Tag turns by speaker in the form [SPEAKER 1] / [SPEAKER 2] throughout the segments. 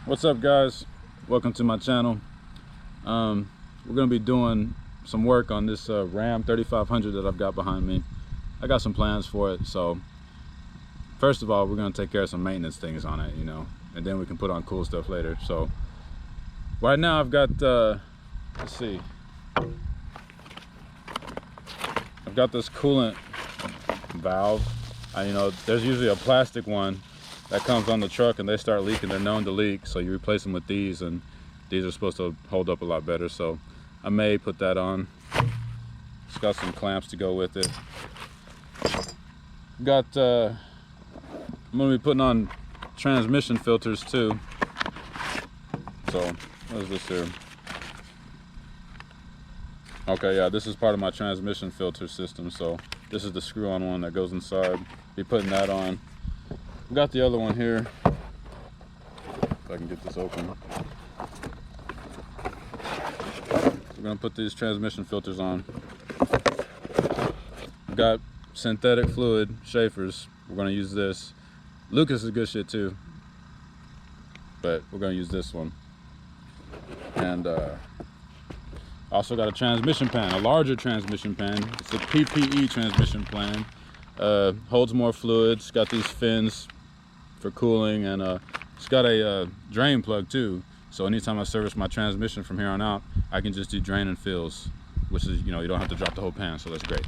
[SPEAKER 1] What's up, guys? Welcome to my channel. We're gonna be doing some work on this Ram 3500 that I've got behind me. I got some plans for it. So first of all, we're gonna take care of some maintenance things on it, and then we can put on cool stuff later. So right now I've got let's see, I've got this coolant valve. There's usually a plastic one that comes on the truck and they start leaking. They're known to leak, so you replace them with these, and these are supposed to hold up a lot better. So I may put that on. It's got some clamps to go with it. I'm gonna be putting on transmission filters too. So what is this here? Okay, yeah, this is part of my transmission filter system. So this is the screw-on one that goes inside. Be putting that on. Got the other one here, if I can get this open. We're gonna put these transmission filters on. Got synthetic fluid Schaefer's. We're gonna use this. Lucas is good shit too, but we're gonna use this one. And also got a transmission pan, a larger transmission pan. It's a PPE transmission pan. Holds more fluids. Got these fins for cooling, and it's got a drain plug too, so anytime I service my transmission from here on out, I can just do drain and fills, which is, you don't have to drop the whole pan, so that's great.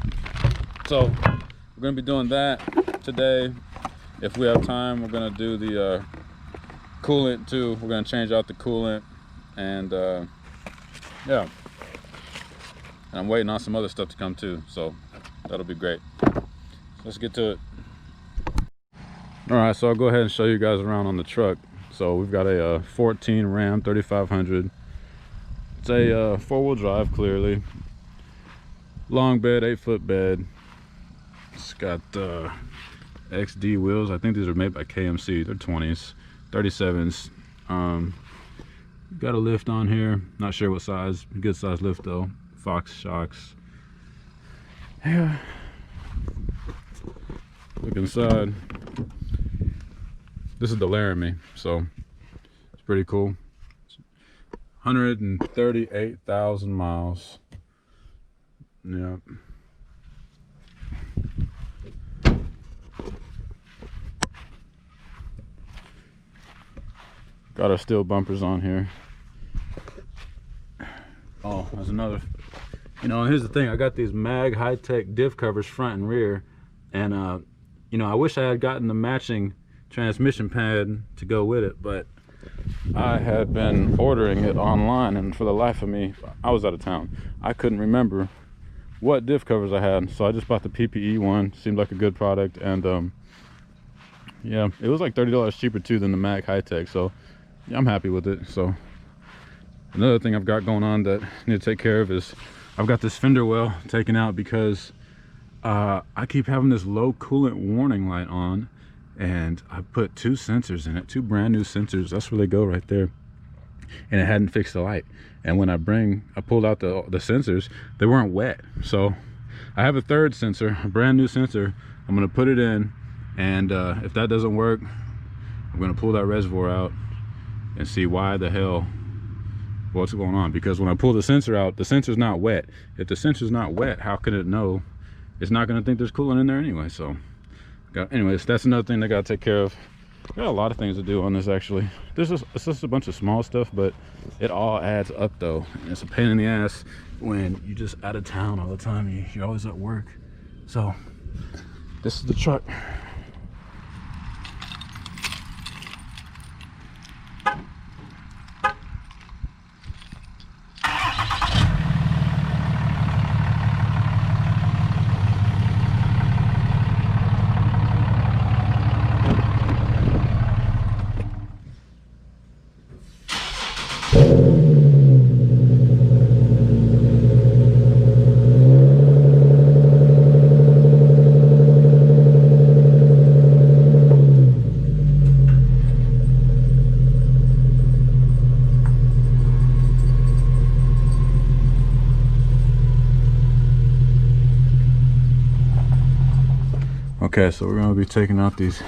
[SPEAKER 1] So we're gonna be doing that today. If we have time, we're gonna do the coolant too. We're gonna change out the coolant, and yeah, and I'm waiting on some other stuff to come too, so that'll be great. So let's get to it. All right, so I'll go ahead and show you guys around on the truck. So we've got a 14 Ram 3500. It's a four-wheel drive, clearly. Long bed, 8-foot bed. It's got XD wheels. I think these are made by KMC. They're 20s, 37s. Got a lift on here. Not sure what size. Good size lift though. Fox shocks. Yeah. Look inside. This is the Laramie, so it's pretty cool. 138,000 miles. Yeah. Got our steel bumpers on here. Oh, there's another. And here's the thing. I got these Mag high-tech diff covers front and rear, and I wish I had gotten the matching transmission pad to go with it, but I had been ordering it online, and for the life of me, I was out of town. I couldn't remember what diff covers I had, so I just bought the PPE one. Seemed like a good product, and yeah, it was like $30 cheaper too than the Mag high-tech, so yeah, I'm happy with it. So another thing I've got going on that I need to take care of is I've got this fender well taken out because I keep having this low coolant warning light on, and I put two sensors in it, two brand new sensors. That's where they go, right there. And it hadn't fixed the light. And when I pulled out the sensors, they weren't wet. So I have a third sensor, a brand new sensor. I'm gonna put it in, and if that doesn't work, I'm gonna pull that reservoir out and see why the hell, what's going on. Because when I pull the sensor out, the sensor's not wet. If the sensor's not wet, how can it know? It's not gonna think there's coolant in there anyway. So anyways, that's another thing I gotta take care of. Got a lot of things to do on this, actually. It's just a bunch of small stuff, but it all adds up though, and it's a pain in the ass when you're just out of town all the time. You're always at work. So this is the truck. Okay, so we're gonna be taking out these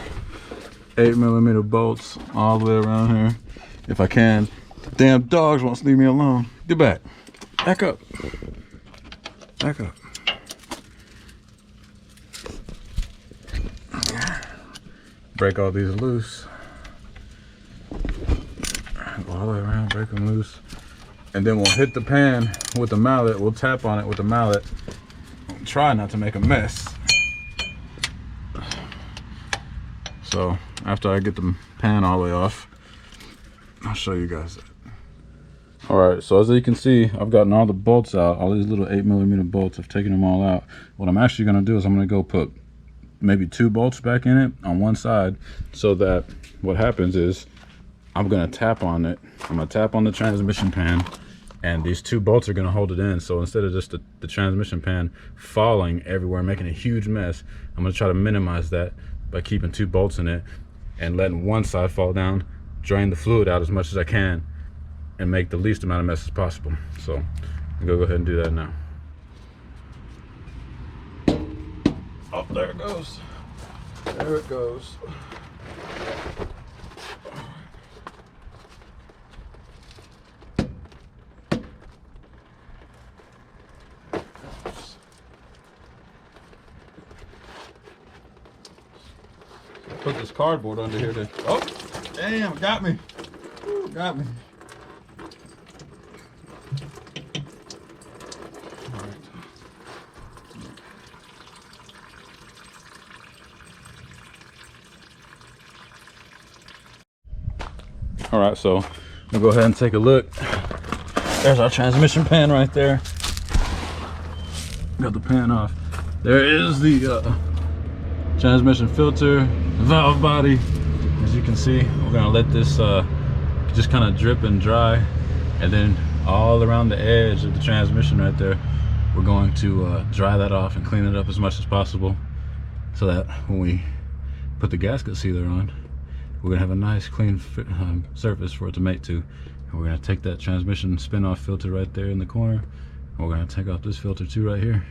[SPEAKER 1] 8mm bolts all the way around here. if I can. Damn dogs won't leave me alone. Get back. Back up. Back up. Break all these loose. Go all the way around, break them loose. And then we'll hit the pan with the mallet. We'll tap on it with the mallet. Try not to make a mess. So after I get the pan all the way off, I'll show you guys that. All right, so as you can see, I've gotten all the bolts out, all these little 8mm bolts. I've taken them all out. What I'm actually gonna do is I'm gonna go put maybe 2 bolts back in it on one side, so that what happens is I'm gonna tap on it. I'm gonna tap on the transmission pan, and these 2 bolts are gonna hold it in. So instead of just the transmission pan falling everywhere, making a huge mess, I'm gonna try to minimize that by keeping 2 bolts in it and letting one side fall down, drain the fluid out as much as I can, and make the least amount of mess as possible. So I'm gonna go ahead and do that now. Oh, there it goes. There it goes. Put this cardboard under here to, oh, damn, got me. Ooh, got me. All right, so we'll go ahead and take a look. There's our transmission pan right there. Got the pan off. There is the transmission filter, valve body. As you can see, we're gonna let this just kind of drip and dry, and then all around the edge of the transmission right there, we're going to dry that off and clean it up as much as possible, so that when we put the gasket sealer on, we're gonna have a nice clean surface for it to mate to. And we're gonna take that transmission spin-off filter right there in the corner, and we're gonna take off this filter too right here.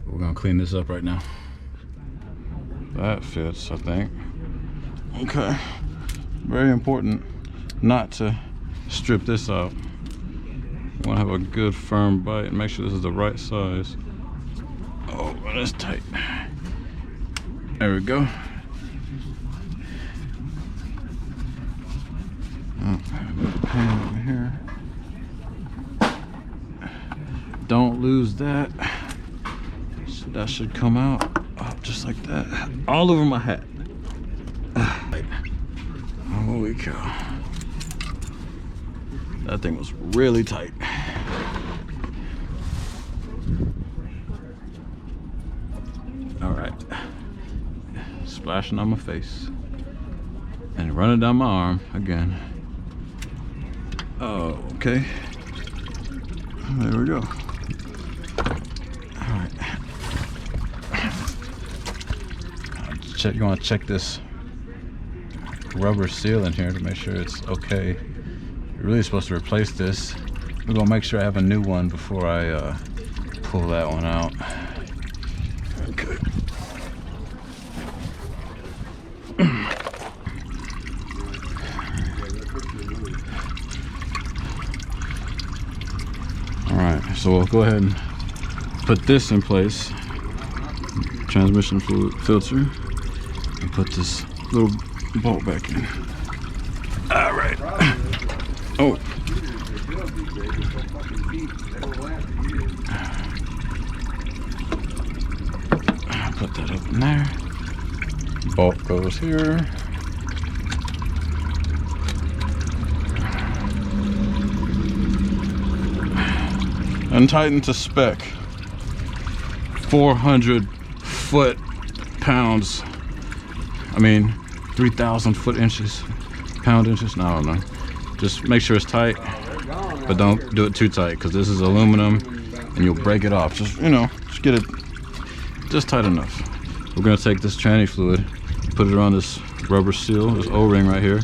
[SPEAKER 1] We're gonna clean this up right now. That fits, I think. Okay, very important not to strip this out. You want to have a good firm bite and make sure this is the right size. Oh, that's tight. There we go. Pan over here. Don't lose that. So that should come out just like that. All over my hat. Holy cow. That thing was really tight. All right. Splashing on my face. And running down my arm again. Oh, okay. There we go. All right. You want to check this rubber seal in here to make sure it's okay. You're really supposed to replace this. We're gonna make sure I have a new one before I pull that one out. Okay. All right, so we'll go ahead and put this in place. Transmission fluid filter. And put this little bolt back in. All right. Oh. Put that up in there. Bolt goes here. And tighten to spec. 400 foot-pounds. I mean, 3,000 foot-inches, pound-inches. No, I don't know. Just make sure it's tight, but don't do it too tight, because this is aluminum and you'll break it off. Just, you know, just get it just tight enough. We're gonna take this tranny fluid, put it around this rubber seal, this O-ring right here.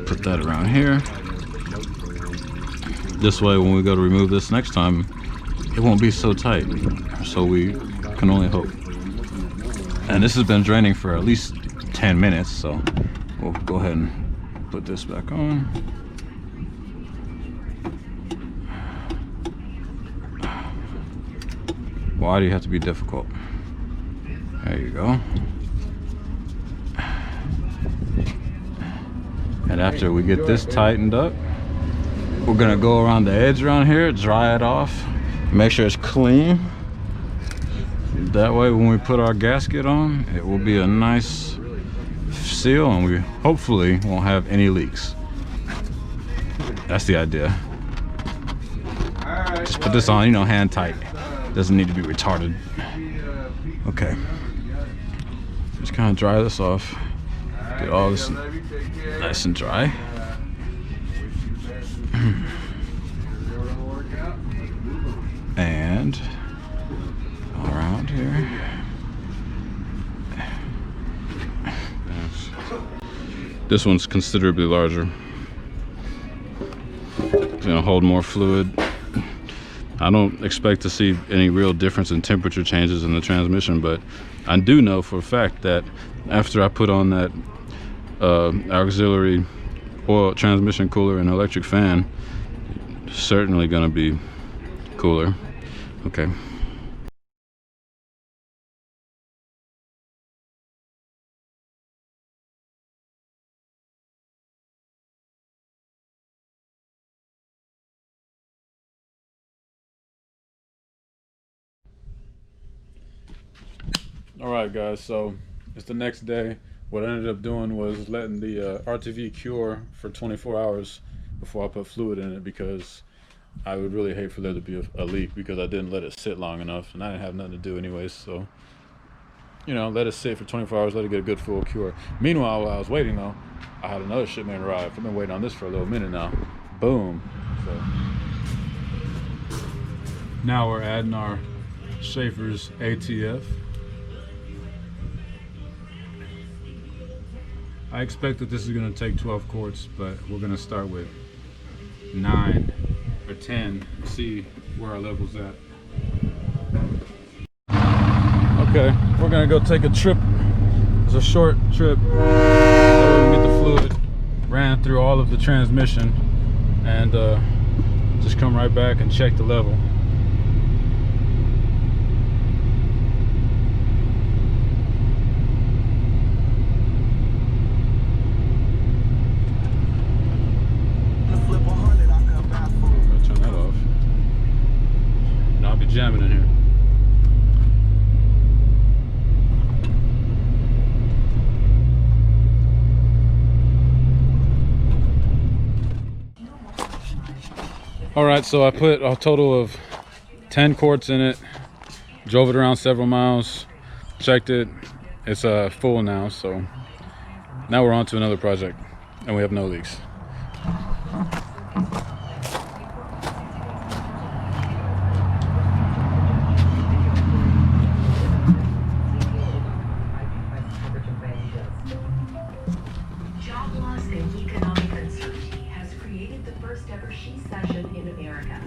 [SPEAKER 1] Put that around here. This way, when we go to remove this next time, it won't be so tight. So we can only hope. And this has been draining for at least 10 minutes, so we'll go ahead and put this back on. Why do you have to be difficult? There you go. And after we get this tightened up, we're gonna go around the edge around here, dry it off, make sure it's clean. That way when we put our gasket on, it will be a nice seal and we hopefully won't have any leaks. That's the idea. Just put this on, you know, hand tight. Doesn't need to be retarded. Okay. Just kind of dry this off. Get all this nice and dry. And around here. This one's considerably larger. It's gonna hold more fluid. I don't expect to see any real difference in temperature changes in the transmission, but I do know for a fact that after I put on that auxiliary oil transmission cooler and electric fan, it's certainly gonna be cooler. Okay. All right, guys, so it's the next day. What I ended up doing was letting the RTV cure for 24 hours before I put fluid in it, because I would really hate for there to be a leak because I didn't let it sit long enough and I didn't have nothing to do anyways. So, you know, let it sit for 24 hours, let it get a good full cure. Meanwhile, while I was waiting though, I had another shipment arrive. I've been waiting on this for a little minute now. Boom. So now we're adding our Schaefer's ATF. I expect that this is going to take 12 quarts, but we're going to start with 9 or 10 and see where our level's at. Okay, we're going to go take a trip. It's a short trip. That way we get the fluid ran through all of the transmission and just come right back and check the level. Jamming in here. All right, so I put a total of 10 quarts in it, drove it around several miles, checked it. It's full now, so now we're on to another project and we have no leaks.
[SPEAKER 2] Job loss and economic uncertainty has created the first ever she session in America.